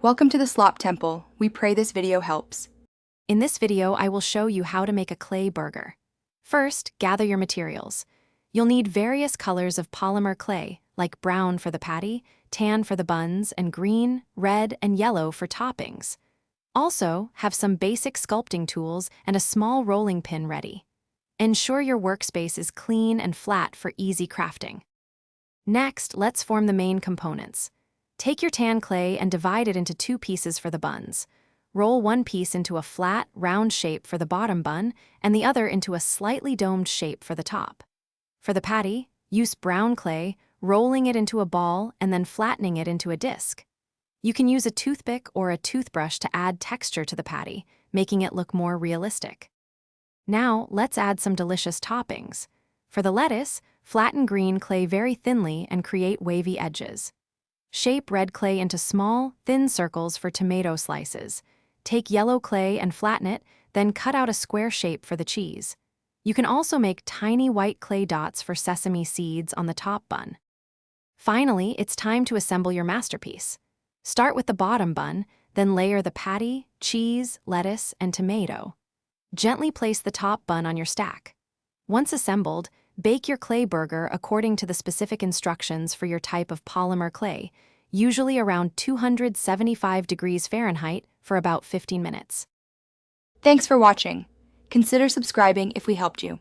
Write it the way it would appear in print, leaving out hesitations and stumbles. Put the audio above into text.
Welcome to the Slop Temple. We pray this video helps. In this video, I will show you how to make a clay burger. First, gather your materials. You'll need various colors of polymer clay, like brown for the patty, tan for the buns, and green, red, and yellow for toppings. Also, have some basic sculpting tools and a small rolling pin ready. Ensure your workspace is clean and flat for easy crafting. Next, let's form the main components. Take your tan clay and divide it into 2 pieces for the buns. Roll one piece into a flat, round shape for the bottom bun and the other into a slightly domed shape for the top. For the patty, use brown clay, rolling it into a ball and then flattening it into a disc. You can use a toothpick or a toothbrush to add texture to the patty, making it look more realistic. Now, let's add some delicious toppings. For the lettuce, flatten green clay very thinly and create wavy edges. Shape red clay into small, thin circles for tomato slices. Take yellow clay and flatten it, then cut out a square shape for the cheese. You can also make tiny white clay dots for sesame seeds on the top bun. Finally, it's time to assemble your masterpiece. Start with the bottom bun, then layer the patty, cheese, lettuce, and tomato. Gently place the top bun on your stack. Once assembled, bake your clay burger according to the specific instructions for your type of polymer clay, usually around 275 degrees Fahrenheit for about 15 minutes. Thanks for watching. Consider subscribing if we helped you.